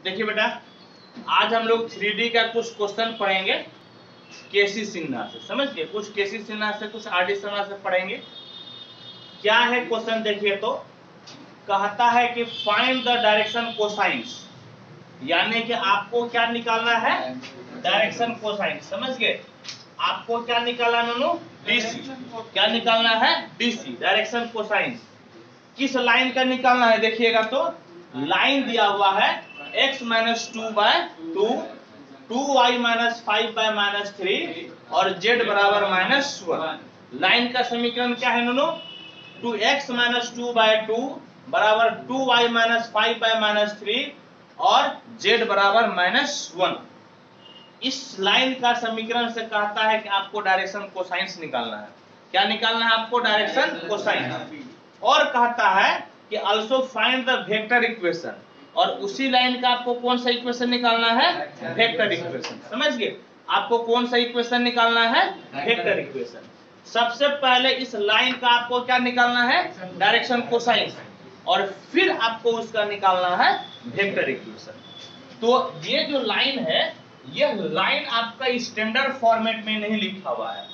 देखिए बेटा, आज हम लोग 3D का कुछ क्वेश्चन पढ़ेंगे केसी सिन्हा से। समझ गए? कुछ केसी सिन्हा से, कुछ आर डी सिन्हा से पढ़ेंगे। क्या है क्वेश्चन? देखिए तो कहता है कि फाइंड द डायरेक्शन कोसाइंस, यानी कि आपको क्या निकालना है? Direction cosines. समझ गए? आपको क्या निकालना नोनो? डीसी। क्या निकालना है? DC, direction cosines. किस लाइन का निकालना है? देखिएगा तो लाइन दिया हुआ है x माइनस 2/2, 2y माइनस 5/-3 और z बराबर -1। लाइन का समीकरण क्या है नोनो? 2x माइनस 2/2 बराबर 2y माइनस 5/-3 और z बराबर -1। इस लाइन का समीकरण से कहता है कि आपको डायरेक्शन कोसाइंस निकालना है। क्या निकालना है आपको? Direction cosines. और कहता है कि also find the vector equation, और उसी लाइन का आपको कौन सा इक्वेशन निकालना है? Vector equation. समझ गए? आपको कौन सा इक्वेशन निकालना है? Vector equation. सबसे पहले इस लाइन का आपको क्या निकालना है? डायरेक्शन कोसाइंस, और फिर आपको उसका निकालना है वेक्टर इक्वेशन। तो ये जो लाइन है, ये लाइन आपका स्टैंडर्ड फॉर्मेट में नहीं लिखा हुआ है।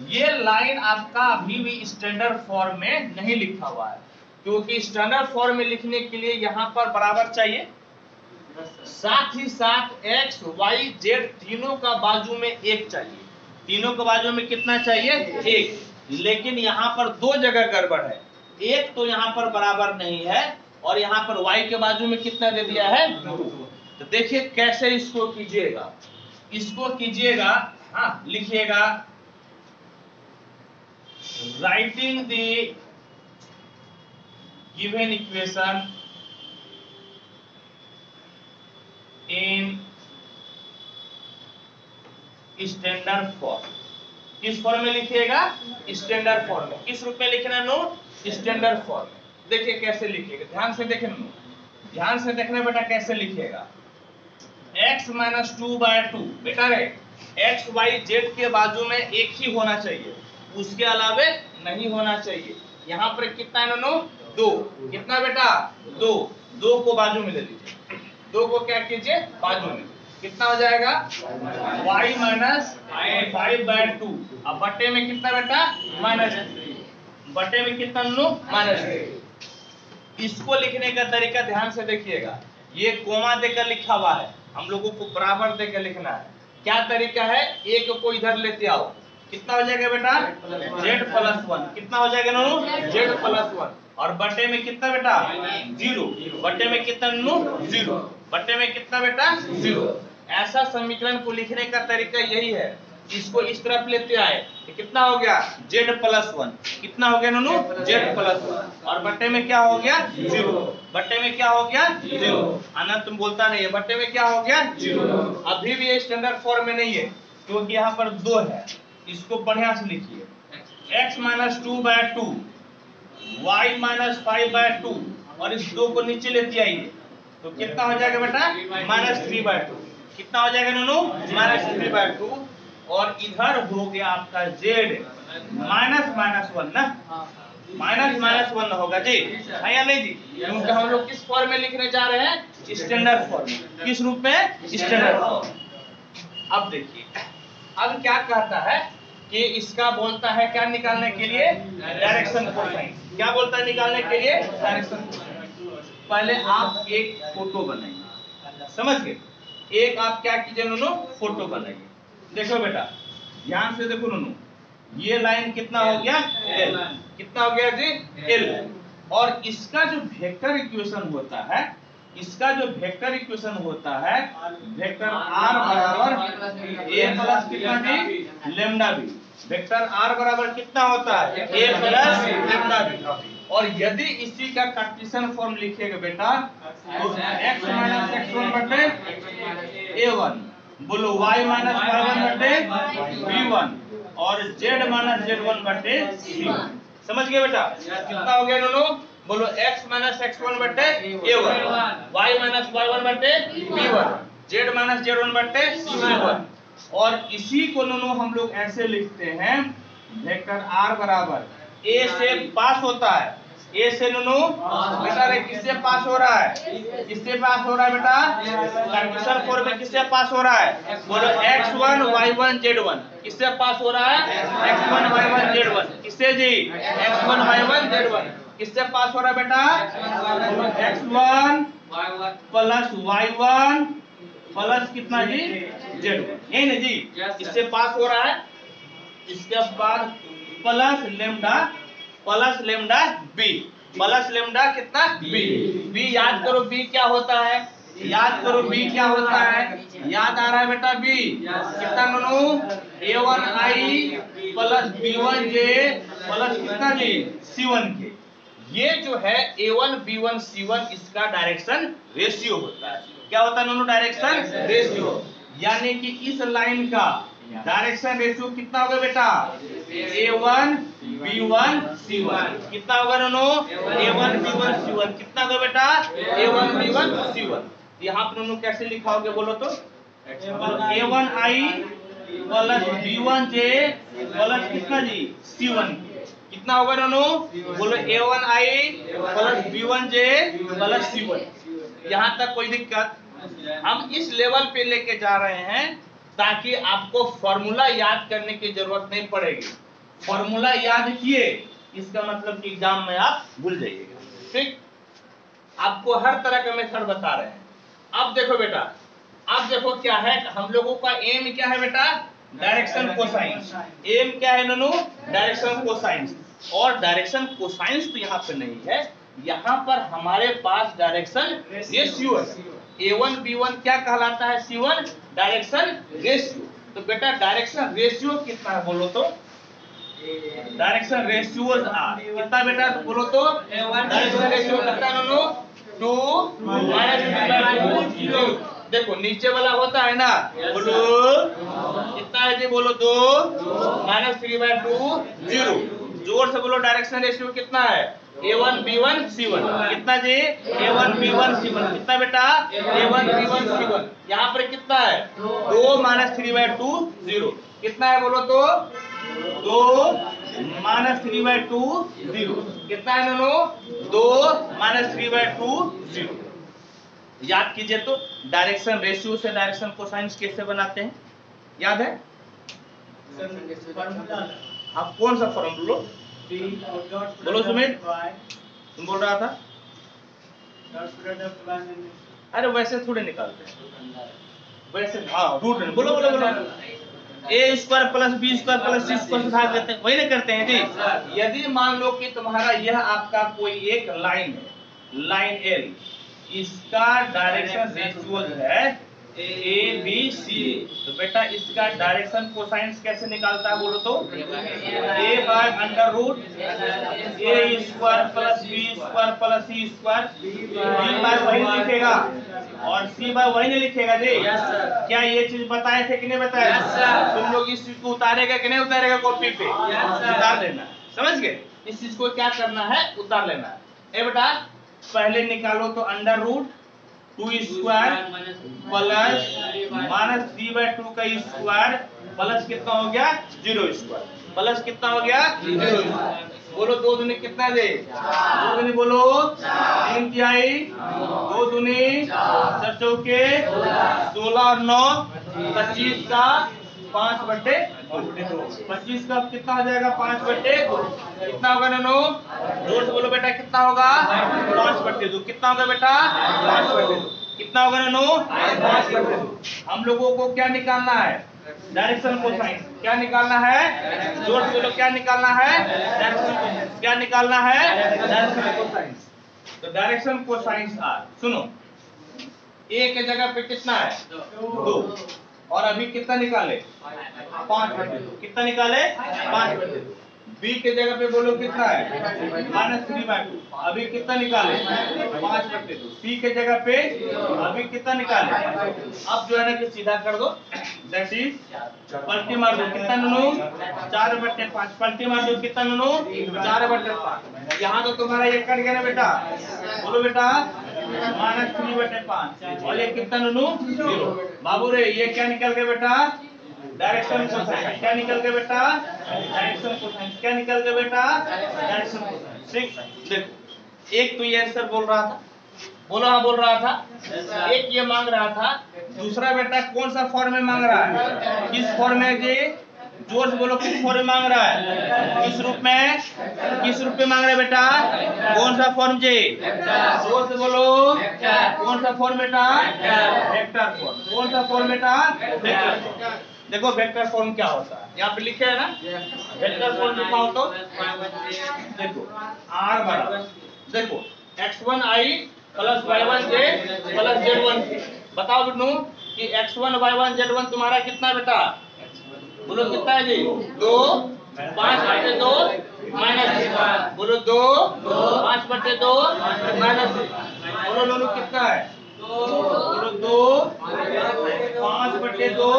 ये लाइन आपका अभी भी स्टैंडर्ड फॉर्म में नहीं लिखा हुआ है, क्योंकि स्टैंडर्ड फॉर्म में लिखने के लिए यहाँ पर बराबर चाहिए, साथ ही साथ x, y, z तीनों का बाजू में 1 चाहिए। तीनों के बाजू में कितना चाहिए? 1। लेकिन यहाँ पर दो जगह गड़बड़ है। एक तो यहाँ पर बराबर नहीं है, और यहाँ पर y के बाजू में कितना दे दिया है? 2। तो देखिए कैसे इसको कीजिएगा। इसको कीजिएगा, हाँ लिखिएगा, writing the given equation in standard form. किस फॉर्म में लिखिएगा? स्टैंडर्ड फॉर्म में। किस रूप में लिखना नो? स्टैंडर्ड फॉर्म में। देखिए कैसे लिखिएगा, ध्यान से देखें नो, ध्यान से देखना बेटा कैसे लिखिएगा। x माइनस 2/2 बेटा रे, x y z के बाजू में एक ही होना चाहिए, उसके अलावे नहीं होना चाहिए। यहाँ पर कितना है नो? 2। कितना बेटा? 2। 2 को बाजू में ले लीजिए। 2 को क्या कीजिए? बाजू में। कितना हो जाएगा? y minus 5/2। अब बटे में कितना बेटा? -3। बटे में कितना नो? -3। इसको लिखने का तरीका ध्यान से देखिएगा। ये कोमा देकर लिखा हुआ है, हम लोगों को बराबर देकर लिखना है। क्या तरीका है? एक को इधर लेते आओ, कितना हो जाएगा बेटा? z+1। कितना हो जाएगा नो? z+1। और बटे में कितना बेटा? 0। बटे में कितना नो? 0। बटे में कितना बेटा? 0। ऐसा समीकरण को लिखने का तरीका यही है। इसको इस तरफ लेते आए तो कितना हो गया? z+1। कितना हो गया नो? z+1। और बटे में क्या हो गया? 0। बटे में क्या हो गया? 0। अनंत तुम बोलता नहीं है। बटे में क्या हो गया? 0। अभी भी ये स्टैंडर्ड फॉर्म में नहीं है, क्योंकि यहाँ पर 2 है। इसको बढ़िया से लिखिए, x माइनस 2/2, y माइनस 5/2, और इस 2 को नीचे लेते आइए तो कितना हो जाएगा बेटा? -3/2। कितना हो जाएगा नो? -3/2। और इधर हो गया आपका z -1 ना, -1 होगा जी, है या नहीं जी? क्योंकि हम लोग किस फॉर्म में लिखने जा रहे हैं? स्टैंडर्ड फॉर्म में। किस रूप में? Standard form. अब देखिए, अब क्या कहता है कि इसका बोलता है क्या निकालने के लिए? Direction cosines. क्या बोलता है निकालने के लिए? Direction cosines. पहले आप एक फोटो बनाइए। समझ गए? एक आप क्या कीजिए नो? फोटो बनाइए। देखो बेटा, ध्यान से देखो नो, ये लाइन कितना हो गया? L। कितना हो गया जी? L। और इसका जो वेक्टर इक्वेशन होता है, इसका जो वेक्टर इक्वेशन होता है, वेक्टर r बराबर a प्लस कितना जी? Lambda b। वेक्टर r बराबर कितना होता है? a plus lambda b। और यदि इसी का कार्टेशियन फॉर्म लिखिएगा बेटा, तो x माइनस x1 बटे a1, बोलो y माइनस y1 बटे b1, और z माइनस z1 बटे c1। समझ गए बेटा? कितना हो गया दोनों? बोलो x माइनस x1 बटे a1, y माइनस y1 बटे b1, z माइनस z1 बटे c1। और इसी को दोनों हम लोग ऐसे लिखते हैं, वेक्टर r बराबर a से पास होता है, ए से नुनू बेटा रे किससे पास हो रहा है? किससे पास हो रहा है बेटा? कंडीशन 4 में किससे पास हो रहा है? बोलो x1 y1 z1 किससे पास हो रहा है? x1 y1 z1 किससे जी? x1 y1 z1 किससे पास हो रहा है बेटा? बोलो x1 प्लस y1 प्लस कितना जी? z1 यही ना जी? इससे पास हो रहा है। इसके बाद plus lambda b plus lambda कितना? बी याद करो बी क्या होता है? याद करो बी क्या होता है? याद आ रहा है बेटा बी कितना no? a1i plus b1j plus कितना जी? c1k। ये जो है a1 b1 c1 इसका डायरेक्शन रेशियो होता है। क्या होता है दोनों? Direction ratio. यानी कि इस लाइन का डायरेक्शन रेशियो कितना होगा बेटा? a1 b1 c1 कितना होगा दोनों? a1 b1 c1 कितना होगा बेटा? a1 b1 c1। यहाँ पर दोनों कैसे लिखाओगे बोलो तो? a1i प्लस b1j प्लस कितना जी? c1 कितना होगा दोनों? बोलो a1i plus b1j plus c1। यहाँ तक कोई दिक्कत? हम इस लेवल पे लेके जा रहे हैं ताकि आपको फॉर्मूला याद करने की जरूरत नहीं पड़ेगी। फॉर्मूला याद किए इसका मतलब कि एग्जाम में आप भूल जाइएगा। ठीक, आपको हर तरह का मेथड बता रहे हैं। अब देखो बेटा, अब देखो क्या है, हम लोगों का एम क्या है बेटा? Direction cosines. एम क्या है ननू? Direction cosines. और डायरेक्शन कोसाइंस तो यहाँ पे नहीं है, यहाँ पर हमारे पास डायरेक्शन रेशियो है। a1 b1 क्या कहलाता है? c1 direction ratio. तो बेटा डायरेक्शन रेशियो कितना है बोलो तो? डायरेक्शन रेशियो कितना बेटा बोलो तो? डायरेक्शन रेशियो कितना नो? 2 - 2 देखो नीचे वाला होता है ना, बोलो कितना है जी? बोलो 2 - 3/2 0। जोर से बोलो डायरेक्शन रेशियो कितना है? a1 b1 c1 कितना जी? a1 b1 c1 कितना बेटा? a1 b1 c1। यहाँ पर कितना है? 2 - 3/2 0 कितना है बोलो तो? 2 - 3/2 0 कितना है दोनों? 2 - 3/2 0। याद कीजिए तो डायरेक्शन रेशियो से डायरेक्शन कोसाइंस कैसे बनाते हैं? याद है? आप कौन सा फॉर्मूला बोलो सुमित? तुम बोल रहा था? अरे वैसे थोड़े निकालते हैं, वैसे हाँ रूट बोलो बोलो बोलो। A square plus B square plus C square से भाग देते हैं, वही ना करते हैं जी। यदि मान लो कि तुम्हारा यह आपका कोई एक लाइन है, लाइन एल, इसका डायरेक्शन रेशियो है ए बी सी, तो बेटा इसका डायरेक्शन कोसाइंस कैसे निकालता है बोलो तो? a by under root a square plus B square plus C square. B by वही लिखेगा और सी बाय वही नहीं लिखेगा जी। क्या ये चीज बताए थे कि नहीं बताए? तुम लोग इस चीज को उतारेगा कि नहीं उतारेगा? कॉपी पे उतार लेना, समझ गए? इस चीज को क्या करना है? उतार लेना है। ए बेटा पहले निकालो तो अंडर रूट 2 स्क्वायर प्लस -3/2 का स्क्वायर प्लस कितना हो गया? 0 स्क्वायर प्लस कितना हो गया? 0 स्क्वायर। बोलो 2 दूनी कितना दे? 2 दूनी बोलो 3 तिहाई, 2 दूनी 4 चौके 16 और 9 25 का 5/2। 25 का कितना हो जाएगा? 5/2 कितना होगा ननो? जोर से बोलो बेटा कितना होगा? 5/2 कितना होगा बेटा? 5/2 कितना होगा ननो? 5/2। हम लोगों को क्या निकालना है? Direction cosines. क्या निकालना है? जोर से बोलो क्या निकालना है? Direction cosines. क्या निकालना है? Direction cosines. तो डायरेक्शन कोसाइंस आर सुनो, ए के जगह पे कितना है? 2 और अभी कितना निकाले? 5/2 कितना निकाले? 5/2। बी के जगह पे बोलो कितना है? -3/2 अभी कितना निकाले? 5/2। सी के जगह पे अभी कितना निकाले? अब जो है ना कि सीधा कर दो, दैट इज पलटी मार दो कितना नो? 4/5 पलटी मार दो कितना नो? 4/5। यहाँ तो तुम्हारा ये कट गया ना बेटा, बोलो बेटा -3/5 और ये कितना नो? 0। बाबू रे ये क्या निकल गया बेटा? Direction cosines. क्या निकल गया बेटा? Direction cosines. क्या निकल गया बेटा? Direction cosines. देखो एक तो ये आंसर बोल रहा था, बोलो हाँ बोल रहा था, एक ये मांग रहा था, दूसरा बेटा कौन सा फॉर्म में मांग रहा है, किस फॉर्म में जी, जोर से बोलो किस फॉर्म में मांग रहा है, किस रूप में, किस रूप में मांग रहा है बेटा, कौन सा फॉर्म जी, जोर से बोलो, कौन सा फॉर्म बेटा, वेक्टर फॉर्म, कौन सा फॉर्म बेटा, वेक्टर फॉर्म। देखो वेक्टर फॉर्म क्या होता है, यहाँ पे लिखे है ना, वेक्टर फॉर्म लिखा हो तो देखो r बराबर, देखो x1i plus y1j plus z1k, बताओ बिट्टू कि x1 y1 z1 तुम्हारा कितना बेटा, बोलो कितना है जी, 2 5/2 माइनस, बोलो 2 5/2 माइनस, बोलो लोलू कितना है, बोलो 2 5/2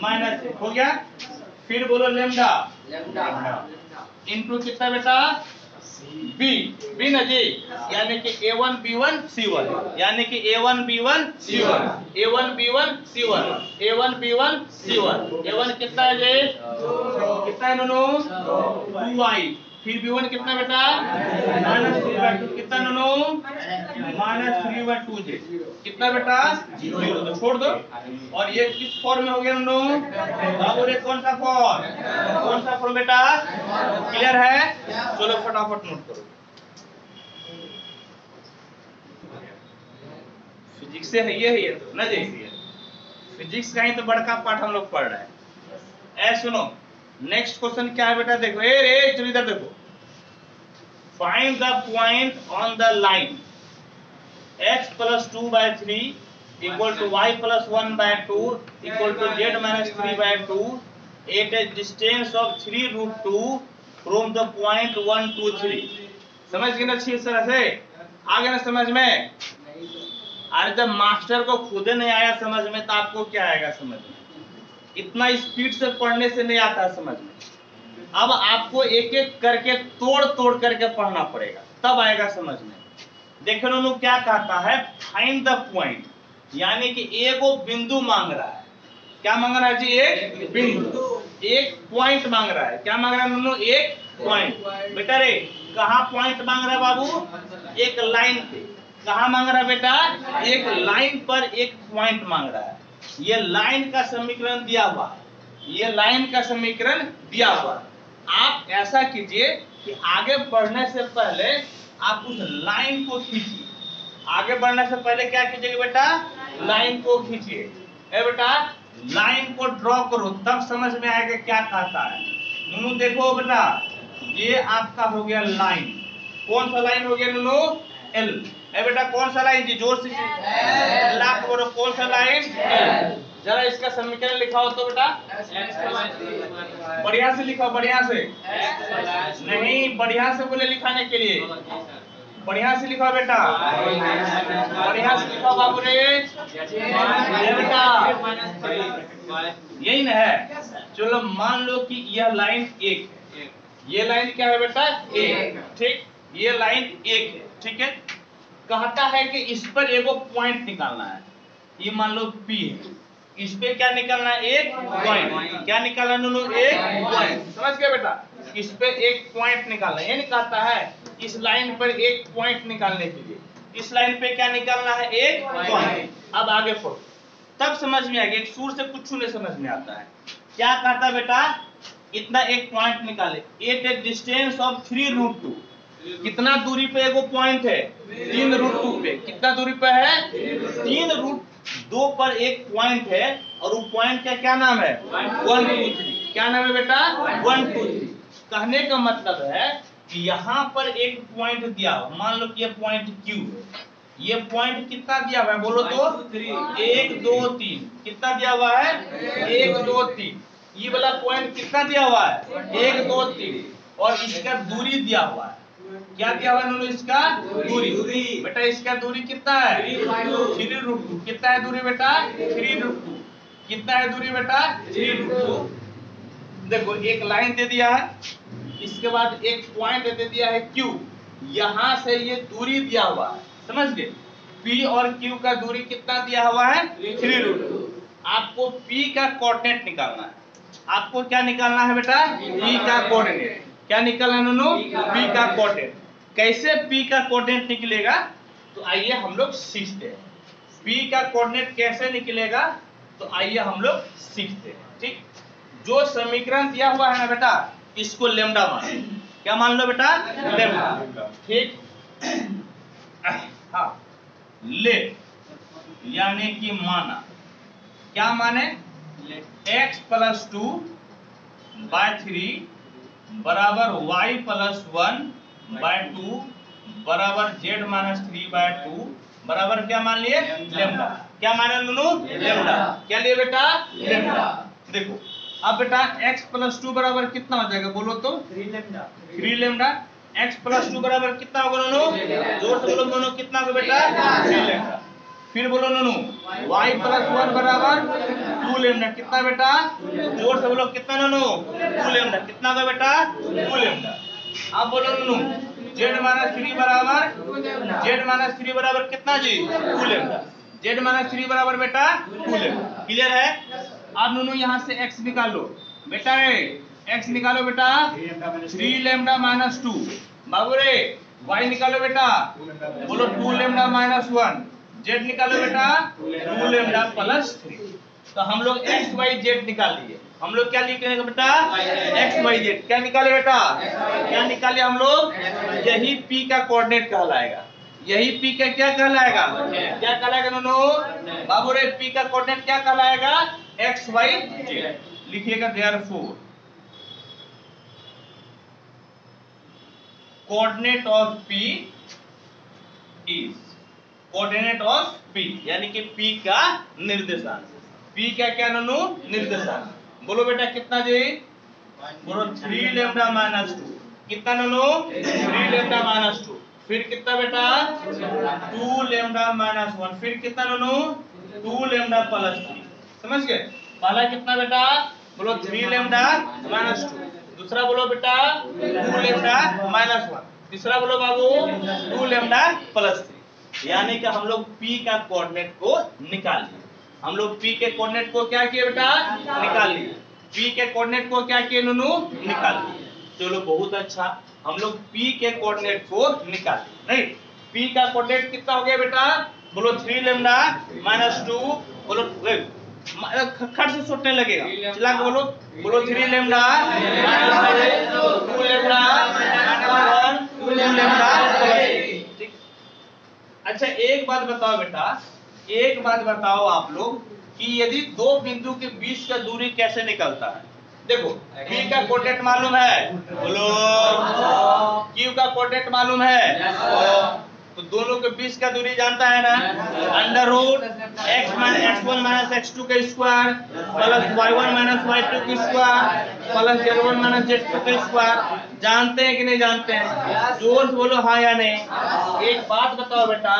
माइनस हो गया, फिर बोलो लेमडा इनटू कितना बेटा, बी ना जी, यानी कि a1 b1 c1, यानी कि a1 b1 c1, a1 b1 c1, a1 b1 c1, a1 कितना है जी, कितना है नोनो, 2i, फिर b1 कितना बेटा, -3/2, कितना नोनो, -3/2 जी, कितना बेटा 0, तो छोड़ दो, और ये किस फॉर्म में हो गया नोनो, बाबू रे कौन सा फॉर्म बेटा, क्लियर है, चलो फटाफट नोट करो। फिजिक्स से है ये तो ना जी, फिजिक्स का ही तो बड़का पाठ हम लोग पढ़ रहे हैं। सुनो नेक्स्ट क्वेश्चन क्या है बेटा, देखो रे चलो इधर देखो, find the point on the line x + 2/3 equal to y + 1/2 equal to z - 3/2 at a distance of 3√2 from the point 1 2 3। समझ गए ना अच्छी तरह से, आ गया ना समझ में, अरे जब मास्टर को खुद नहीं आया समझ में तो आपको क्या आएगा समझ में, इतना स्पीड से पढ़ने से नहीं आता समझ में, अब आपको एक एक करके तोड़ करके पढ़ना पड़ेगा तब आएगा समझ में। देखो उन्होंने क्या कहता है, फाइंड द पॉइंट, यानी कि एक वो बिंदु मांग रहा है, क्या मांग रहा है जी, एक बिंदु, एक पॉइंट मांग रहा है, क्या मांग रहा है उन्होंने, एक पॉइंट, बेटा रे कहाँ पॉइंट मांग रहा है बाबू, एक लाइन पे, कहाँ मांग रहा है बेटा, एक लाइन पर एक पॉइंट मांग रहा है, ये लाइन का समीकरण दिया हुआ, ये लाइन का समीकरण दिया हुआ। आप ऐसा कीजिए कि आगे बढ़ने से पहले आप उस लाइन को खींचिए, आगे बढ़ने से पहले क्या कीजिएगा बेटा, लाइन को खींचिए, बेटा लाइन को ड्रॉ करो तब समझ में आएगा क्या कहता है। नूनू देखो बेटा, ये आपका हो गया लाइन, कौन सा लाइन हो गया नूनू, एल, बेटा कौन सा लाइन जी, जोर से लाख बोलो, कौन सा लाइन, एल। जरा इसका समीकरण लिखाओ तो बेटा, बढ़िया से लिखाओ, बढ़िया से नहीं, बढ़िया से बोले लिखाने के लिए, बढ़िया से लिखाओ बेटा, बढ़िया से लिखाओ बाबू रे बेटा, यही ना है। चलो मान लो कि यह लाइन एक है, ये लाइन क्या है बेटा, एक, ठीक, ये लाइन एक है, ठीक है, कहता है कि इस पर एगो पॉइंट निकालना है, ये मान लो P है, इस पे क्या निकालना है, एक पॉइंट, क्या निकालना नूनू, एक पॉइंट, समझ गए बेटा, इस पे एक पॉइंट निकालना, ये निकालता है इस लाइन पर एक पॉइंट निकालने के लिए, इस लाइन पे क्या निकालना है, एक पॉइंट। अब आगे पढ़ो तब समझ में आएगा, एक सूर से कुछ नहीं समझ में आता है, क्या कहता बेटा, इतना एक पॉइंट निकाले, एट ए डिस्टेंस ऑफ 3√2, कितना दूरी पे एगो पॉइंट है, 3√2 पे, कितना दूरी पे है, 3√2 पर एक पॉइंट है, और वो पॉइंट का क्या नाम है, 1 2 3, क्या नाम है बेटा, 1 2 3। कहने का मतलब है कि यहाँ पर एक पॉइंट दिया हुआ, मान लो कि ये पॉइंट Q है, ये पॉइंट कितना दिया हुआ है बोलो तो, 1 2 3, कितना दिया हुआ है, 1 2 3, ये वाला पॉइंट कितना दिया हुआ है, 1 2 3, और इसका दूरी दिया हुआ है, क्या दिया हुआ है इसका दूरी, बेटा इसका दूरी कितना है, 3√2, कितना है दूरी बेटा, 3√2, कितना है दूरी बेटा, 3√2। देखो एक लाइन दे दिया है, इसके बाद एक पॉइंट दे दिया है Q, यहां से ये दूरी दिया हुआ है, समझ गए, P और Q का दूरी कितना दिया हुआ है, 3√2। आपको P का कोऑर्डिनेट निकालना है, आपको क्या निकालना है बेटा, P का कोऑर्डिनेट, क्या निकलना नोनो? पी का कोऑर्डिनेट। कैसे पी का कोऑर्डिनेट निकलेगा तो आइए हम लोग सीखते हैं। पी का कोऑर्डिनेट कैसे निकलेगा तो आइए हम लोग सीखते हैं। ठीक, जो समीकरण दिया हुआ है ना बेटा, इसको लेमडा मान लो। क्या मान लो बेटा? लेमडा। ठीक, हाँ, लेट यानी कि माना। क्या माने? x प्लस 2 बाय 3 बराबर y प्लस 1 बाय 2 बराबर z माइनस 3 बाय 2 बराबर क्या मान लिए? लेमडा। क्या माने नुनू? लेमडा। क्या लिए बेटा? लेमडा। देखो अब बेटा x प्लस 2 बराबर कितना हो जाएगा बोलो तो? 3 लेमडा। 3 लेमडा। x प्लस 2 बराबर कितना होगा नुनू? जोर से बोलो नुनू, कितना होगा बेटा? 3 लेमडा। फिर बोलो नुनू y प्लस 1 बराबर 2 लेमडा। कितना बेटा? जोर से बोलो, कितना नुनू? 2 लेमडा। कितना होगा बेटा? 2 लेमडा। अब बोलो नुनू z माइनस 3 बराबर कितना जी? 2 लेमडा। z माइनस 3 बराबर बेटा 2 लेमडा। क्लियर है? अब नुनू यहाँ से x निकालो बेटा रे, x निकालो बेटा 3 लेमडा माइनस 2। बाबू रे y निकालो बेटा, बोलो 2 लेमडा माइनस 1। z निकालो बेटा 2 लेमडा प्लस 3। तो हम लोग x y z निकाल लिए। हम लोग क्या लिखेंगे बेटा? x y z। क्या निकाले बेटा? क्या निकाले हम लोग? यही p का कोऑर्डिनेट कहलाएगा। यही p का क्या कहलाएगा? क्या कहलाएगा नोनो? बाबू रे p का कोऑर्डिनेट क्या कहलाएगा? x y z। लिखिएगा therefore coordinate of p is, coordinate of p यानी कि p का निर्देशांक। p का क्या नोनो? निर्देशांक। बोलो बेटा कितना जी? बोलो 3 लेमडा माइनस 2। कितना नोनो? 3 लेमडा माइनस 2। फिर कितना बेटा? 2 लेमडा माइनस 1। फिर कितना नोनो? 2 लेमडा प्लस 3। समझ गए? पहला कितना बेटा? बोलो 3 लेमडा माइनस 2। दूसरा बोलो बेटा 2 लेमडा माइनस 1। तीसरा बोलो बाबू 2 लेमडा प्लस 3। यानी कि हम लोग p का कोऑर्डिनेट को निकाल लिए। हम लोग p के कोऑर्डिनेट को क्या किए बेटा? निकाल लिए। p के कोऑर्डिनेट को क्या किए नूनू? निकाल लिए। चलो बहुत अच्छा, हम लोग p के कोऑर्डिनेट को निकाल लिए। नहीं, p का कोऑर्डिनेट कितना हो गया बेटा? बोलो 3 लेमडा माइनस 2। बोलो खट से सोचने लगेगा, चला के बोलो, बोलो 3 lambda minus 2 lambda minus 1 2 lambda plus 3। अच्छा एक बात बताओ बेटा, एक बात बताओ आप लोग कि यदि दो बिंदु के बीच का दूरी कैसे निकलता है? देखो p का कोऑर्डिनेट मालूम है, बोलो q का कोऑर्डिनेट मालूम है, तो दोनों के बीच का दूरी जानता है ना? Under root x1 minus x2 का square plus y1 minus y2 का square plus z1 minus z2 का स्क्वायर। जानते हैं कि नहीं जानते हैं? जोर से बोलो हाँ या नहीं। एक बात बताओ बेटा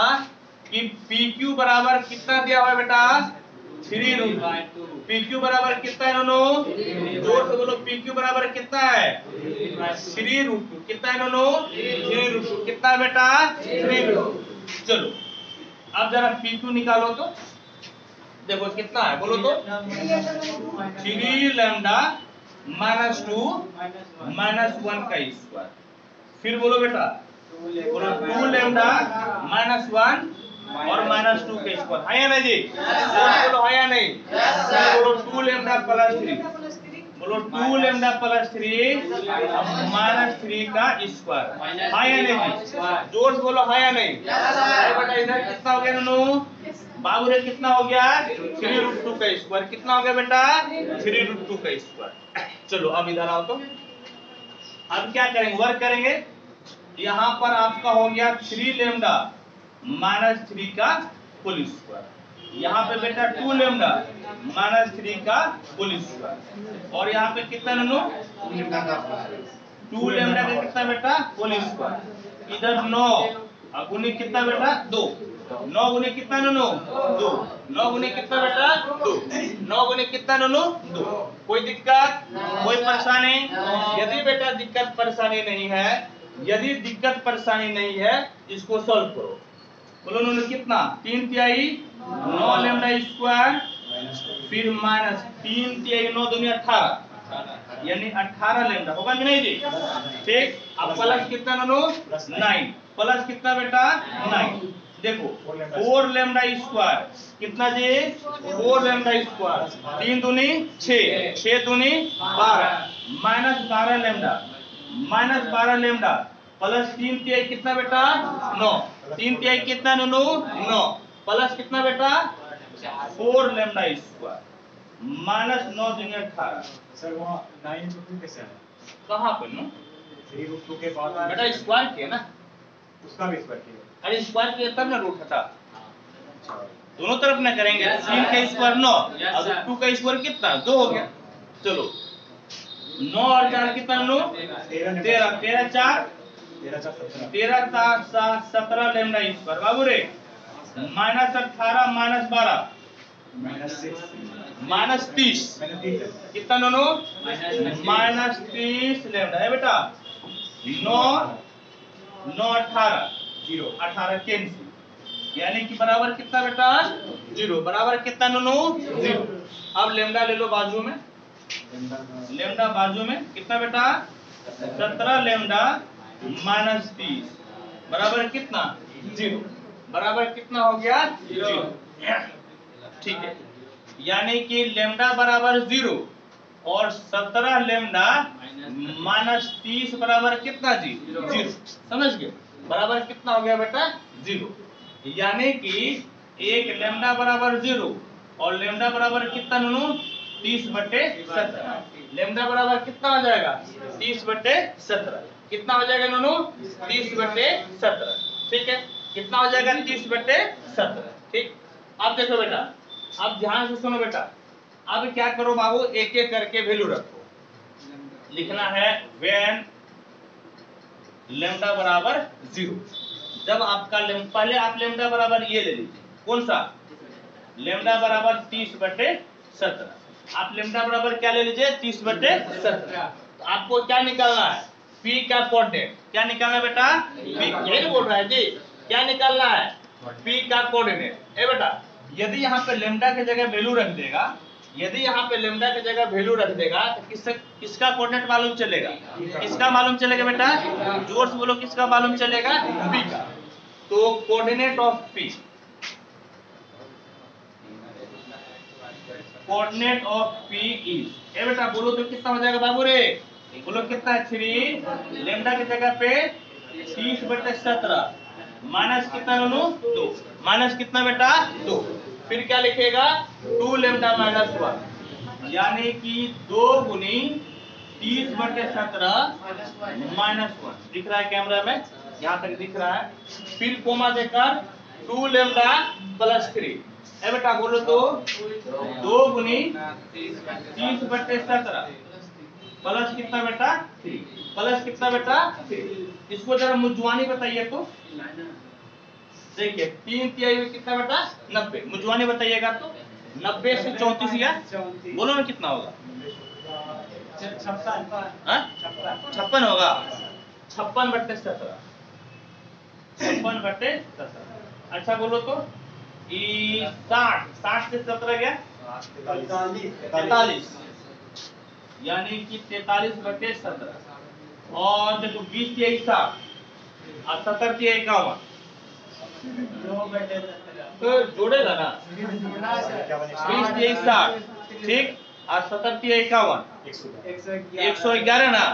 कि PQ बराबर कितना दिया हुआ है बेटा? 3 रूट 2। PQ बराबर कितना है नोनो? जोर से बोलो PQ बराबर कितना है? 3 रूट 2। कितना है नोनो? 3 रूट 2। कितना है बेटा? 3 रूट 2। चलो अब जरा PQ निकालो तो देखो कितना है, बोलो तो 3 लेमडा माइनस 2 माइनस 1 का स्क्वायर। फिर बोलो बेटा, बोलो 2 लेमडा माइनस 1 और माइनस 2 का स्क्वायर। है या नहीं जी? बोलो है या नहीं? बोलो 2 लेमडा प्लस 3। बोलो 2 लेमडा प्लस 3 माइनस 3 का स्क्वायर। है या नहीं? जोर से बोलो है या नहीं? बेटा इधर कितना हो गया नोनू? बाबू रे कितना हो गया? 3 रूट 2 का स्क्वायर। कितना हो गया बेटा? 3 रूट 2 का स्क्वायर। चलो अब इधर आओ तो अब क्या करेंगे? वर्क करेंगे। यहाँ पर आपका हो गया 3 लेमडा माइनस 3 का होल स्क्वायर। यहाँ पे बेटा 2 लेमडा माइनस 3 का होल स्क्वायर। और यहाँ पे कितना नोनू? 2 लेमडा का कितना बेटा? Whole square. इधर 9 गुनी कितना बेटा? 2। 9 गुनी कितना नोनू? 2। 9 गुनी कितना बेटा? 2। 9 गुनी कितना नोनू? 2। कोई दिक्कत? कोई परेशानी? यदि बेटा दिक्कत परेशानी नहीं है, यदि दिक्कत परेशानी नहीं है, इसको सॉल्व करो। बोलो नोनू कितना? 3 तिहाई 9 लेमडा स्क्वायर फिर माइनस 3 तिहाई 9 दूनी 18 यानी 18 लेमडा होगा कि नहीं जी? ठीक, अब प्लस कितना ननू 9 प्लस कितना बेटा 9 देखो 4 लेमडा स्क्वायर कितना जी 4 लेमडा स्क्वायर 3 दूनी 6 6 दूनी 12 माइनस 12 लेमडा प्लस 3 तिहाई कितना बेटा 9 3 तिहाई कितना ननू 9 प्लस कितना बेटा 4 लेमडा स्क्वायर माइनस 9 दूनी 18 सर वहाँ 9 कैसे है? कहाँ पे नो 3√2 के बाद बेटा स्क्वायर किया ना, उसका भी स्क्वायर किया। अरे स्क्वायर किया तब ना रूट हटा, दोनों तरफ ना करेंगे। 3 का स्क्वायर 9 और 2 का स्क्वायर कितना 2 हो गया। चलो 9 और 4 कितना 9 13 13 4 17 लेमडा स्क्वायर बाबू रे माइनस 18 माइनस 12 माइनस 30 कितना नो माइनस 30 लेमडा है बेटा 9 9 18 कैंसिल यानी कि बराबर कितना बेटा 0 बराबर कितना नो 0। अब लेमडा ले लो बाजू में, लेमडा बाजू में कितना बेटा 17 लेमडा माइनस 30 बराबर कितना 0 बराबर कितना हो गया 0। ठीक है, यानी कि लेमडा बराबर 0 और 17 लेमडा माइनस 30 बराबर कितना जी 0। समझ गए, बराबर कितना हो गया बेटा 0। यानी कि एक लेमडा बराबर 0 और लेमडा बराबर कितना नो 30/17 लेमडा बराबर कितना हो जाएगा 30/17 कितना हो जाएगा नो 30/17। ठीक है, कितना हो जाएगा 30/17। ठीक, अब देखो बेटा, अब ध्यान से सुनो बेटा, अब क्या करो बाबू एक एक करके वैल्यू रखो। लिखना है व्हेन लेमडा बराबर 0 जब आपका पहले आप लेमडा बराबर ये ले लीजिए कौन सा लेमडा बराबर 30/17 आप लेमडा बराबर क्या ले लीजिए 30/17। तो आपको क्या निकालना है पी का कोऑर्डिनेट, क्या निकालना है बेटा पी, यही बोल रहा है जी, क्या निकालना है पी का कोऑर्डिनेट। ए बेटा यदि यहाँ पे लेमडा की जगह वैल्यू रख देगा, यदि यहाँ पे लेमडा की जगह वैल्यू रख देगा तो किसका कोऑर्डिनेट मालूम चलेगा, किसका मालूम चलेगा बेटा जोर से बोलो किसका मालूम चलेगा पी का। तो coordinate of P, coordinate of P is a बेटा बोलो तो कितना हो जाएगा बाबू रे, बोलो कितना है 3 लेमडा की जगह पे 30/17 माइनस कितना नो 2 माइनस कितना बेटा 2 फिर क्या लिखेगा 2 लेमडा माइनस 1 यानी कि 2 गुनी 30/17 माइनस 1 दिख रहा है कैमरा में, यहाँ तक दिख रहा है। फिर कोमा देकर 2 लेमडा प्लस 3 ए बेटा बोलो तो 2 गुनी 30/17 प्लस कितना बेटा 3 प्लस कितना बेटा 3। इसको जरा मुजवानी बताइए तो देखिए 3 तिहाई में कितना बेटा 90 मुजवानी बताइएगा तो 90 से 34 या बोलो ना कितना होगा 56 होगा 56/17 56/17। अच्छा बोलो तो 60 से 17 गया 43 यानी कि 43/17 और देखो 20 तिहाई 60 और 70 तिहाई 51 तो जोड़ेगा ना 20 तिहाई 60 ठीक और 70 तिहाई 51 111 ना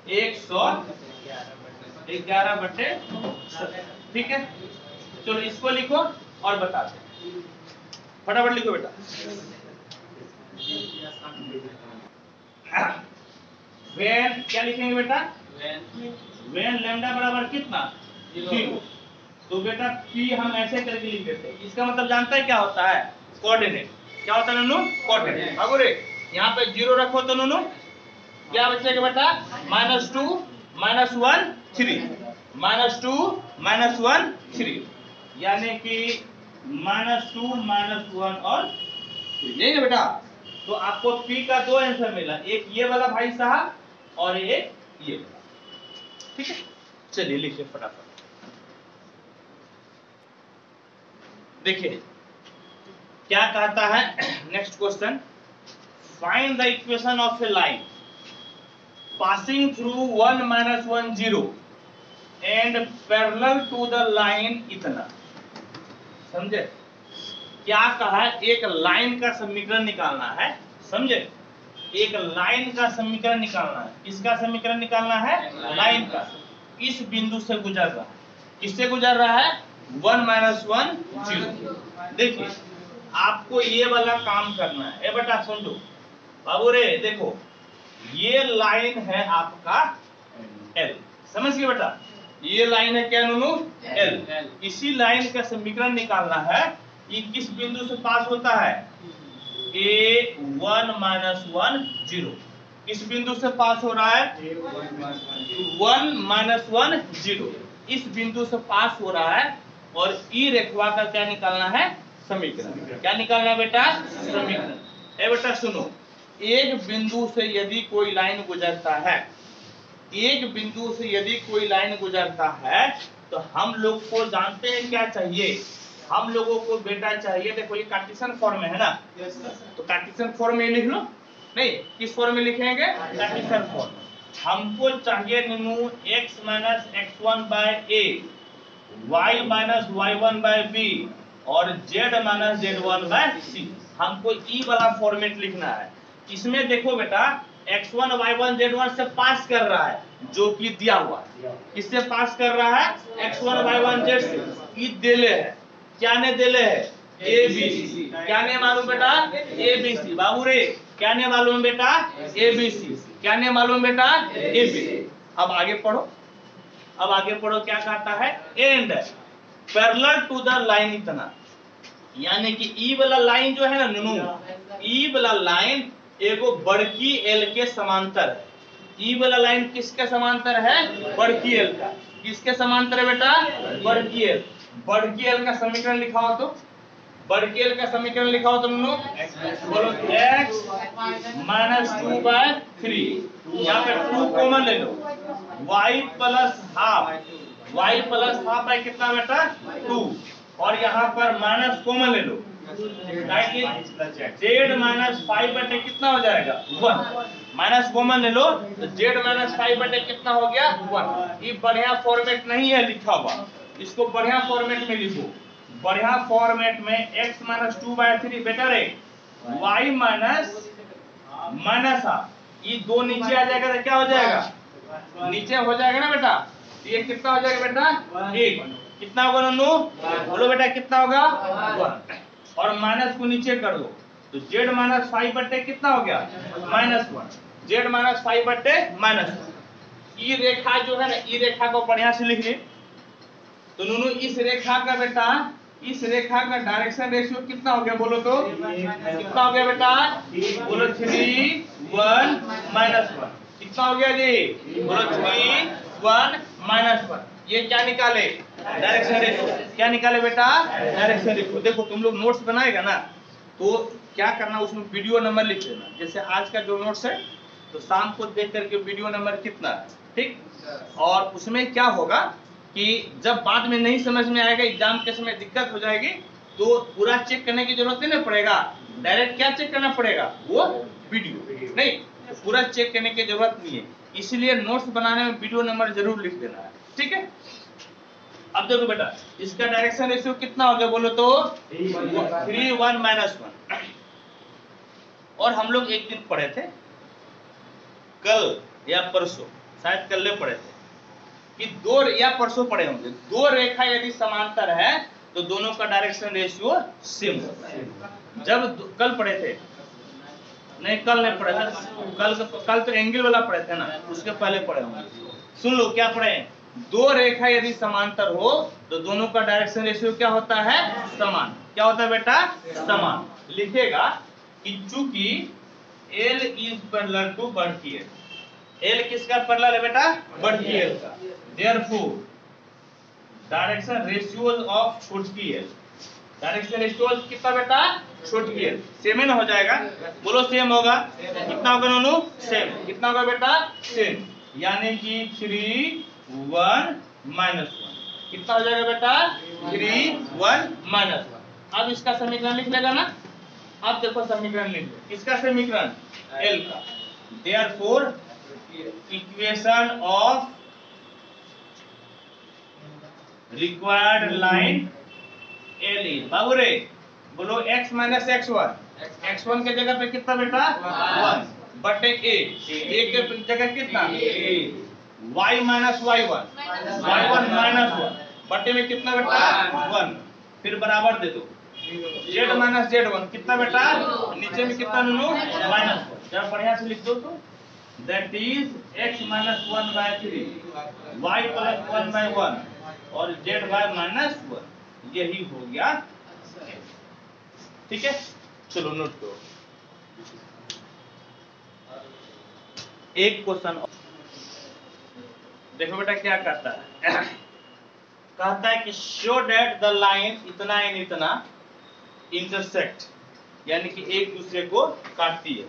111/17 ठीक है। चलो इसको लिखो और बता दो फटाफट लिखो बेटा। व्हेन क्या लिखेंगे बेटा व्हेन लेमडा बराबर कितना 0 तो बेटा पी हम ऐसे करके लिख देते हैं। इसका मतलब जानता है क्या होता है कोऑर्डिनेट, क्या होता है नूनू कोऑर्डिनेट। बाबू रे यहाँ पे 0 रखो तो नूनू क्या बचेगा बेटा -2 -1 3 -2 -1 3 यानी कि -2 -1 और 3 नहीं है बेटा। तो आपको पी का 2 आंसर मिला, एक ये वाला भाई साहब और एक ये वाला। ठीक है चलिए लिखिए फटाफट। देखिए क्या कहता है next question, find the equation of A line passing through 1 minus 1 0 and parallel to the line इतना। समझे क्या कहा है? एक लाइन का समीकरण निकालना है। समझे, एक लाइन का समीकरण निकालना है। किसका समीकरण निकालना है? लाइन का। इस बिंदु से गुजर रहा है। किससे गुजर रहा है? 1 minus 1 0। देखिए आपको ये वाला काम करना है। ए बेटा सुन लो बाबू रे, देखो ये लाइन है आपका L। समझ गए बेटा? ये लाइन है क्या नूनू? L। इसी लाइन का समीकरण निकालना है। ये किस बिंदु से पास होता है? A 1 minus 1 0। किस बिंदु से पास हो रहा है? 1 minus 1 0। इस बिंदु से पास हो रहा है और ई रेखा का क्या निकालना है? समीकरण। क्या निकालना है बेटा? समीकरण। ए बेटा सुनो, एक बिंदु से यदि कोई लाइन गुजरता है, एक बिंदु से यदि कोई लाइन गुजरता है तो हम लोग को जानते हैं क्या चाहिए? हम लोगों को बेटा चाहिए, देखो ये कार्टेशियन फॉर्म में है ना, तो कार्टेशियन फॉर्म में लिख लो। नहीं, किस फॉर्म में लिखेंगे? Cartesian form. हमको चाहिए नीनू x minus x1 by a, y minus y1 by b और z minus z1 by c। हमको ई वाला फॉर्मेट लिखना है। इसमें देखो बेटा x1 y1 z1 से पास कर रहा है, जो कि दिया हुआ है। किससे पास कर रहा है? x1 y1 z से। ई देले है, क्या ने देले है? ABC। क्या ने मालूम बेटा? ABC। बाबू रे क्या ने मालूम बेटा? ABC। क्या ने मालूम बेटा? ABC। अब आगे पढ़ो, अब आगे पढ़ो क्या कहता है? And parallel to the line इतना, यानी कि ई वाला लाइन जो है ना नूनू, ई वाला लाइन एगो बड़की एल के समांतर है। ई वाला लाइन किसके समांतर है? बड़की एल का। किसके समांतर है बेटा? बड़की एल। बड़की एल का समीकरण लिखाओ तो, बड़की एल का समीकरण लिखाओ तुम लोग। बोलो x माइनस 2 बाय 3। यहाँ पे 2 कॉमन ले लो, y plus half, y plus half है कितना बेटा? 2। और यहाँ पर माइनस कॉमन ले लो, z माइनस 5 बटे कितना हो जाएगा? 1। माइनस कॉमन ले लो तो z माइनस 5 बटे कितना हो गया? 1। ये बढ़िया फॉर्मेट नहीं है लिखा हुआ, इसको बढ़िया फॉर्मेट में लिखो। बढ़िया फॉर्मेट में x माइनस 2 बाय 3 बेटर है, y माइनस माइनस हाफ, ये दो नीचे आ जाएगा तो क्या हो जाएगा? नीचे हो जाएगा ना बेटा। ये कितना हो जाएगा बेटा? 1। कितना होगा नन्नू? बोलो बेटा कितना होगा? 1। और माइनस को नीचे कर दो तो z माइनस 5 बटे कितना हो गया? -1। z माइनस 5 बटे -1। ई रेखा जो है ना, ई रेखा को बढ़िया से लिख ले तो नूनू इस रेखा का बेटा, इस रेखा का डायरेक्शन रेशियो कितना हो गया? बोलो तो कितना हो गया बेटा? बोलो 3 1 -1। कितना हो गया जी? बोलो 3 1 -1। ये क्या निकाले? Direction ratio. क्या निकाले बेटा? Direction ratio. देखो तुम लोग नोट्स बनाएगा ना तो क्या करना, उसमें वीडियो नंबर लिख लेना। जैसे आज का जो नोट्स है तो शाम को देख करके वीडियो नंबर कितना है, ठीक। और उसमें क्या होगा कि जब बाद में नहीं समझ में आएगा, एग्जाम के समय दिक्कत हो जाएगी, तो पूरा चेक करने की जरूरत नहीं पड़ेगा। डायरेक्ट क्या चेक करना पड़ेगा? वो वीडियो। नहीं, पूरा चेक करने की जरूरत नहीं है, इसलिए नोट्स बनाने में वीडियो नंबर जरूर लिख देना है, ठीक है। अब देखो बेटा इसका डायरेक्शन रेशियो कितना हो गया? बोलो तो 3 1 -1। और हम लोग एक दिन पढ़े थे, कल या परसों, शायद कल पढ़े थे कि दो, या परसों पढ़े होंगे, दो रेखा यदि समांतर है तो दोनों का डायरेक्शन रेशियो सेम होता है। जब कल पढ़े थे, नहीं कल नहीं पढ़े थे, कल तो एंगल वाला पढ़े थे ना, उसके पहले पढ़े होंगे। सुन लो क्या पढ़े? दो रेखा यदि समांतर हो तो दोनों का डायरेक्शन रेशियो क्या होता है? समान। क्या होता है बेटा? समान। लिखेगा कि चूंकि L इज पैरेलल टू बड़की एल। L किसका पैरेलल है बेटा? बड़की एल का। Therefore, डायरेक्शन रेशियोज ऑफ छोटकी एल, डायरेक्शन रेशियोज कितना बेटा? छोटकी एल। सेम हो जाएगा, बोलो सेम होगा। कितना होगा नोनू? सेम। कितना होगा बेटा? सेम, यानी कि 3 1 -1। कितना हो जाएगा बेटा? 3 1 -1। अब इसका समीकरण लिख लेगा ना। अब देखो समीकरण लिख लो, किसका समीकरण? L का। Therefore equation of required line L is, बाबू रे बोलो x माइनस x1, x1 के जगह पे कितना बेटा 1 बटे a, a के जगह कितना y minus y1, y1 minus 1 बटे में कितना बेटा 1, फिर बराबर दे दो z माइनस z1 कितना बेटा, नीचे में कितना नूनू माइनस 1, जरा बढ़िया से लिख दो तो that is x minus 1 by 3 y plus 1 by 1 और z बाय माइनस 1, यही हो गया। ठीक है, चलो नोट करो। एक क्वेश्चन देखो बेटा क्या कहता है, कहता है कि शो दैट द लाइन इतना इन इतना इंटरसेक्ट, यानी कि एक दूसरे को काटती है,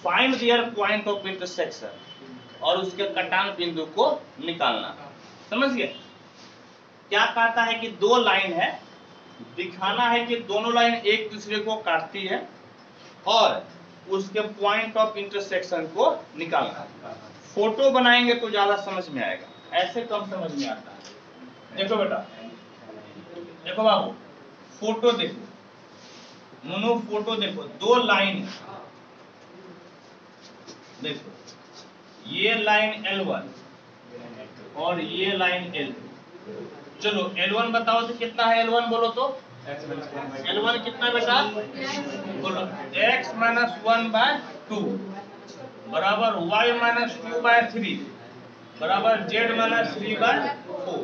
find their point of intersection, और उसके कटान बिंदु को निकालना। समझ गए? क्या कहता है कि दो लाइन है, दिखाना है कि दोनों लाइन एक दूसरे को काटती है और उसके पॉइंट ऑफ इंटरसेक्शन को निकालना। फोटो बनाएंगे तो ज्यादा समझ में आएगा, ऐसे कम समझ में आता है। देखो बेटा, देखो बाबू, फोटो देखो नूनू, फोटो देखो, दो लाइन देखो, ये लाइन L1 और ये लाइन L2। चलो L1 बताओ तो कितना है, L1 बोलो तो, L1 कितना बेटा बोलो, x माइनस 1 बाय 2 बराबर y माइनस 2 बाय 3 बराबर z माइनस 3 बाय 4,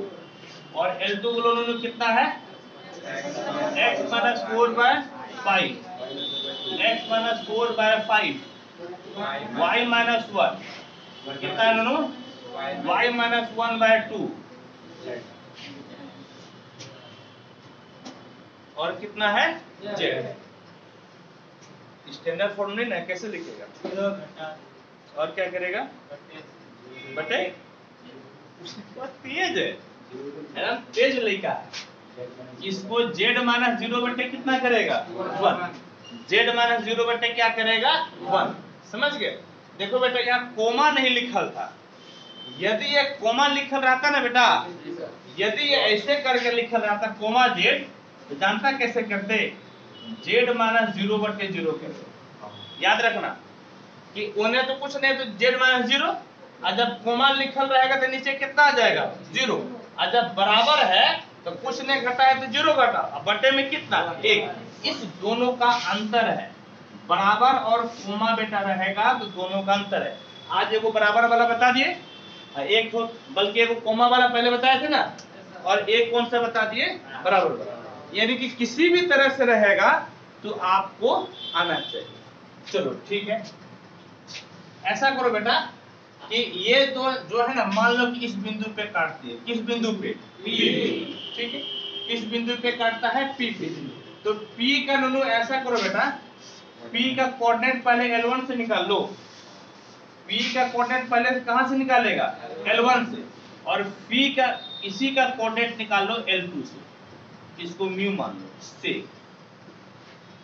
और L2 बोलो नूनू कितना है, x minus 4 by 5, x minus 4 by 5, y minus 1 कितना है नूनू, y माइनस 1 बाय 2, और कितना है z। स्टैंडर्ड फॉर्म नहीं ना, कैसे लिखेगा और क्या करेगा बटे, तेज है एकदम, तेज लड़का है। इसको z माइनस 0 बटे कितना करेगा 1, z माइनस 0 बटे क्या करेगा 1। समझ गए? देखो बेटा यहाँ कोमा नहीं लिखल था, यदि ये कोमा लिखल रहता ना बेटा, यदि ये ऐसे करके लिखल रहता कोमा z, तो जानता कैसे करते, z माइनस 0 बटे 0 करते। याद रखना कि उन्हें तो कुछ नहीं, तो z माइनस 0, और जब कोमा लिखल रहेगा तो नीचे कितना आ जाएगा 0, और जब बराबर है तो कुछ नहीं घटा है तो 0 घटा, और बटे में कितना 1। इस दोनों का अंतर है, बराबर और कोमा बेटा रहेगा तो दोनों का अंतर है। आज एगो बराबर वाला बता दिए, एक तो बल्कि एगो कोमा वाला पहले बताए थे ना, और एक कौन सा बता दिए बराबर वाला, यानी कि किसी भी तरह से रहेगा तो आपको आना चाहिए। चलो ठीक है, ऐसा करो बेटा कि ये दो जो है ना, मान लो कि इस बिंदु पे काटती है, किस बिंदु पे P, ठीक है, किस बिंदु पे काटता है P पे, तो P का नूनू ऐसा करो बेटा, P का कोऑर्डिनेट पहले L1 से निकाल लो, P का कोऑर्डिनेट पहले कहां से निकालेगा L1 से, और P का इसी का कोऑर्डिनेट निकाल लो L2 से, इसको म्यू मान लो से।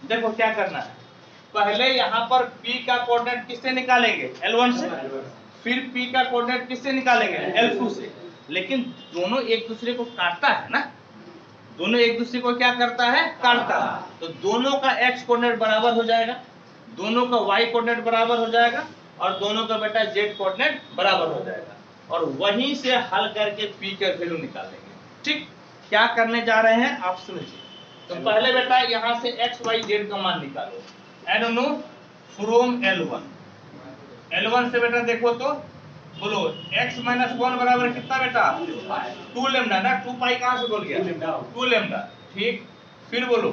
देखो क्या करना है, पहले यहाँ पर P का कोऑर्डिनेट किससे निकालेंगे L1 से, फिर P का कोऑर्डिनेट किससे निकालेंगे L2 से, लेकिन दोनों एक दूसरे को काटता है ना, दोनों एक दूसरे को क्या करता है काटता है, तो दोनों का x कोऑर्डिनेट बराबर हो जाएगा, दोनों का y कोऑर्डिनेट बराबर हो जाएगा, और दोनों का बेटा z कोऑर्डिनेट बराबर हो जाएगा, और वहीं से हल करके P का वैल्यू निकालेंगे। ठीक, क्या करने जा रहे हैं आप समझिए। तो पहले बेटा यहाँ से x y z का मान निकालो, एंड नो फ्रॉम L1 से बेटा देखो तो बोलो x माइनस 1 बराबर कितना बेटा 2 लेमडा ना, 2 पाई कहां से बोल गया 2 लेमडा, ठीक। फिर बोलो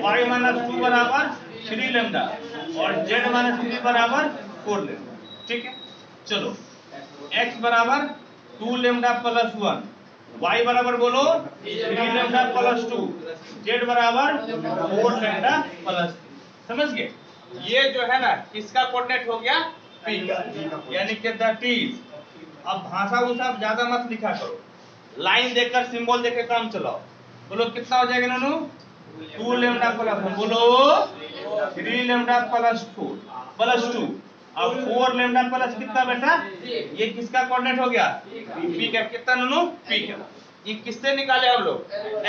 y माइनस 2 बराबर 3 लेमडा, और z माइनस 3 बराबर 4 लेमडा, ठीक है। चलो x बराबर 2 लेमडा प्लस 1, y बराबर बोलो 3 लेमडा प्लस 2, z बराबर 4 लेमडा प्लस 3। समझ गए? ये जो है ना किसका कोऑर्डिनेट हो गया P का, यानी कि दैट इज, अब भाषा उसा ज्यादा मत लिखा करो, लाइन देखकर सिंबल देखकर काम चलाओ। बोलो कितना हो जाएगा नानू 2 लेमडा प्लस 1, बोलो 3 लेमडा प्लस 4 प्लस 2, अब 4 लेमडा प्लस कितना बेटा, ये किसका कोऑर्डिनेट हो गया, पी का। कितना नूनू, पी का। ये किससे निकाले हम लोग,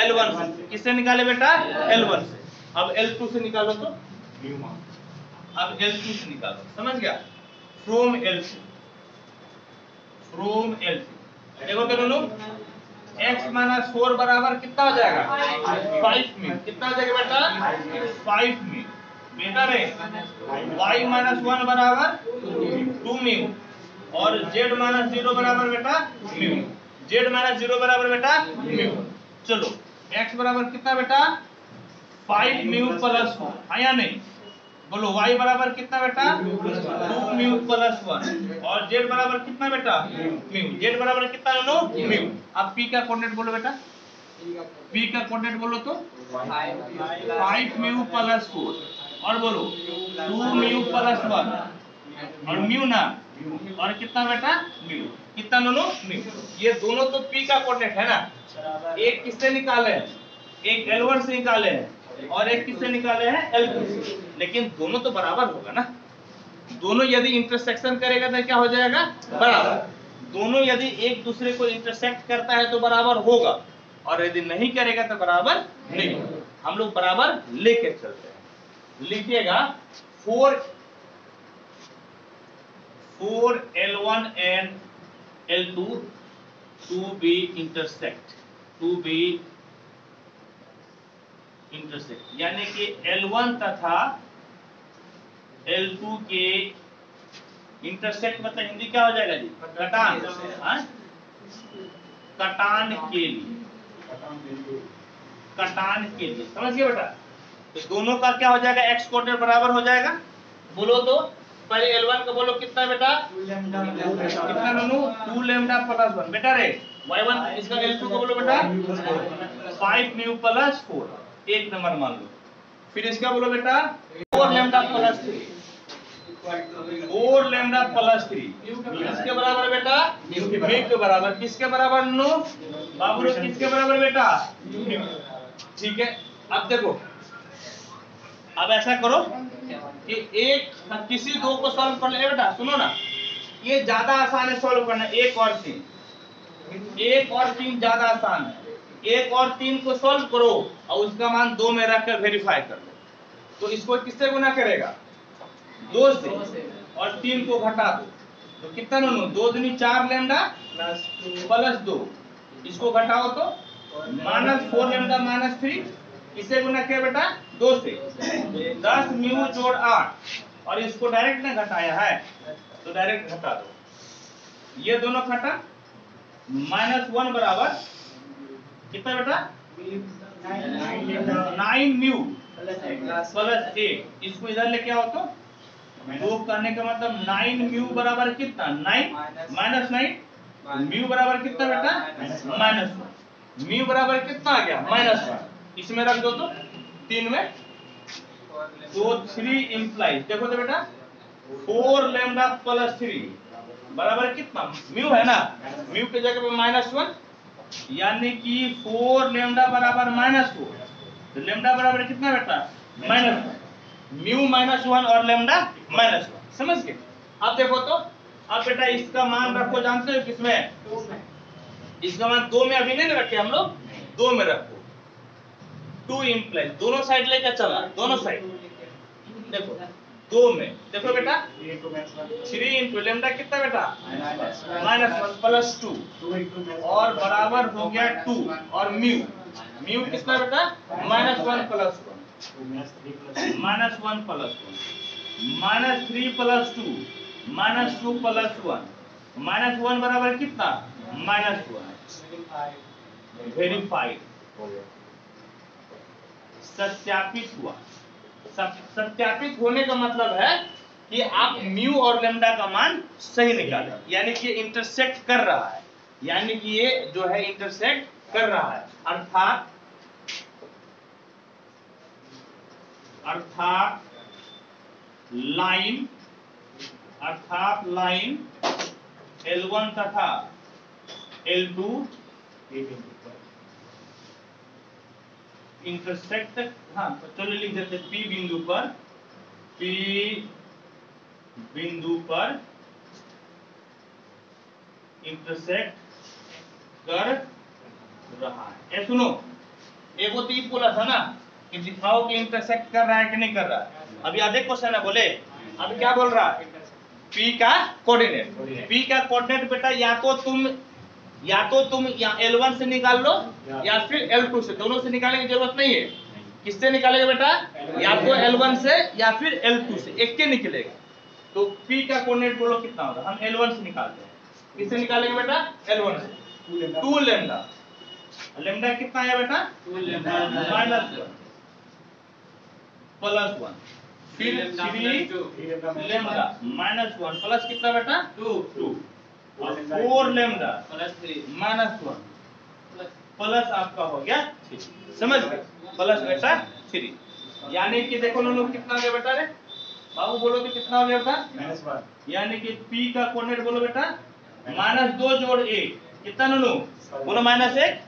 L1 से। किससे निकाले बेटा, L1 से। अब L2 से निकालो तो, अब L2 से निकालो, समझ गया। फ्रॉम L2, फ्रॉम L2 देखो तो नूनू, x माइनस 4 बराबर कितना हो जाएगा, 5 म्यू। कितना हो जाएगा बेटा, 5 म्यू। बेटा रे y माइनस 1 बराबर 2 म्यू और z माइनस 0 बराबर बेटा म्यू। z माइनस 0 बराबर बेटा म्यू। चलो x बराबर कितना बेटा, 5 म्यू प्लस 1, आया नहीं। बोलो y बराबर कितना बेटा, 2 म्यू प्लस 1 और z बराबर कितना बेटा, म्यू। z बराबर कितना लो, म्यू। अब p का कोऑर्डिनेट बोलो बेटा, p का कोऑर्डिनेट बोलो तो 5 म्यू प्लस 4 और बोलो 2 म्यू प्लस 1 और म्यू ना, और कितना बेटा म्यू। कितना लो, म्यू। ये दोनों तो p का कोऑर्डिनेट है ना। एक किससे निकाले हैं, एक L1 से निकाले हैं और एक किससे निकाले हैं, L2 से। लेकिन दोनों तो बराबर होगा ना। दोनों यदि इंटरसेक्शन करेगा तो क्या हो जाएगा, बराबर। दोनों यदि एक दूसरे को इंटरसेक्ट करता है तो बराबर होगा, और यदि नहीं करेगा तो बराबर नहीं होगा। हम लोग बराबर लेके चलते हैं। लिखिएगा 4 L1 and L2 to be intersect, यानी कि L1 तथा L2 के इंटरसेक्ट मतलब हिंदी क्या हो जाएगा जी, कटान। कटान के लिए, कटान के लिए, समझ गए बेटा। तो दोनों का क्या हो जाएगा, x कोऑर्डिनेट बराबर हो जाएगा। बोलो तो पहले L1 का बोलो कितना बेटा, कितना नूनू, 2 लेमडा प्लस 1 बेटा रे। y1 इसका L2 का बोलो बेटा 5 म्यू प्लस 4, एक नंबर मान लो। फिर इसका बोलो बेटा 4 लेमडा प्लस 3, 4 लेमडा प्लस 3 किसके बराबर बेटा, म्यू के बराबर। किसके बराबर नो बाबू लोग, किसके बराबर बेटा, म्यू। ठीक है। अब देखो, अब ऐसा करो कि एक किसी दो को सॉल्व कर ले बेटा। सुनो ना, ये ज्यादा आसान है सॉल्व करना। 1 और 3, 1 और 3 ज्यादा आसान है। 1 और 3 को सॉल्व करो और उसका मान 2 में रख कर वेरीफाई कर लो। तो इसको किससे गुना करेगा, 2 से, और 3 को घटा दो तो कितना नो, 2 दूनी 4 लेमडा प्लस 2, इसको घटाओ तो माइनस 4 लेमडा माइनस 3, इसे गुना किया बेटा 2 से, 10 म्यू जोड़ 8 और इसको डायरेक्ट ने घटाया है तो डायरेक्ट घटा दो। ये दोनों घटा, -1 बराबर कितना बेटा, 9 म्यू प्लस 8। इसको इधर लेके आओ तो 2 करने का मतलब 9 म्यू बराबर कितना, 9 माइनस 9, म्यू बराबर कितना बेटा, -1। म्यू बराबर कितना आ गया, -1। इसमें रख दो तो 3 में, तो 3 इंप्लाइज। देखो तो बेटा 4 लेमडा प्लस 3 बराबर कितना, म्यू है ना, म्यू की जगह पे -1, यानी कि 4 लेमडा बराबर -4। तो लेमडा बराबर कितना बेटा, -1, म्यू -1 और लेमडा -1। समझ गए। अब देखो तो, अब बेटा इसका मान रखो, जानते हो किसमें, इसका मान 2 में अभी नहीं रखे हम लोग, 2 में रखो। 2 इंप्लाइज, दोनों साइड लेकर चला, दोनों साइड देखो 2 में। देखो बेटा 3 इंटू लेमडा कितना बेटा, -1 प्लस 2 और बराबर हो गया 2 और म्यू, म्यू कितना बेटा, -1 प्लस 1, -1 प्लस 1, -3 प्लस 2, -2 प्लस 1, -1 बराबर कितना, -1। वेरीफाइड, सत्यापित हुआ। सत्यापित होने का मतलब है कि आप म्यू और लेमडा का मान सही निकाले, यानी कि इंटरसेक्ट कर रहा है, यानी कि ये जो है इंटरसेक्ट कर रहा है। अर्थात लाइन L1 तथा L2 इंटरसेक्ट, हाँ चलो लिख देते P बिंदु पर, P बिंदु पर इंटरसेक्ट कर रहा है। सुनो, एक वो तीन बोला था ना कि दिखाओ कि इंटरसेक्ट कर रहा है कि नहीं कर रहा है। अभी आधे क्वेश्चन है, बोले अभी क्या बोल रहा है, P का कोऑर्डिनेट। P का कोऑर्डिनेट बेटा या तो तुम या L1 से निकाल लो या फिर L2 से, दोनों से निकालने की जरूरत नहीं है। किससे निकालेगा बेटा, या तो L1 से या फिर L2 से, एक के निकलेगा। तो P का कोऑर्डिनेट बोलो कितना होगा, हम L1 से निकालते हैं। किससे निकालेंगे बेटा, L1 से। 2 लेमडा, लेमडा कितना है बेटा, -1 प्लस 1, फिर 3 लेमडा -1 प्लस कितना बेटा 2 और 4 लेमडा -1 प्लस आपका हो गया 3। समझ गए, प्लस बेटा 3। यानी कि देखो नो कितना हो गया बेटा, रे बाबू बोलो कि कितना हो गया बेटा, -1। यानी कि P का कोऑर्डिनेट बोलो बेटा -2 जोड़ 1 कितना नो बोलो, -1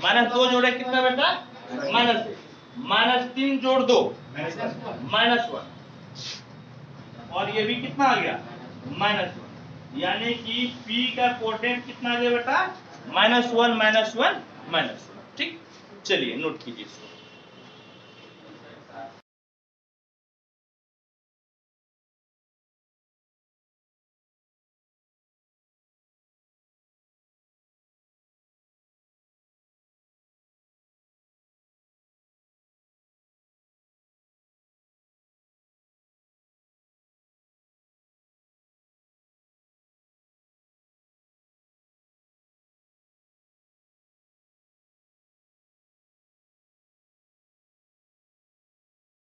-2 जोड़ 1 कितना बेटा, -1 -3 जोड़ 2 -1 और ये भी कितना आ गया -1। यानी कि P का कोऑर्डिनेट कितना आ गया बेटा, -1 -1 -1। ठीक, चलिए नोट कीजिए इसको।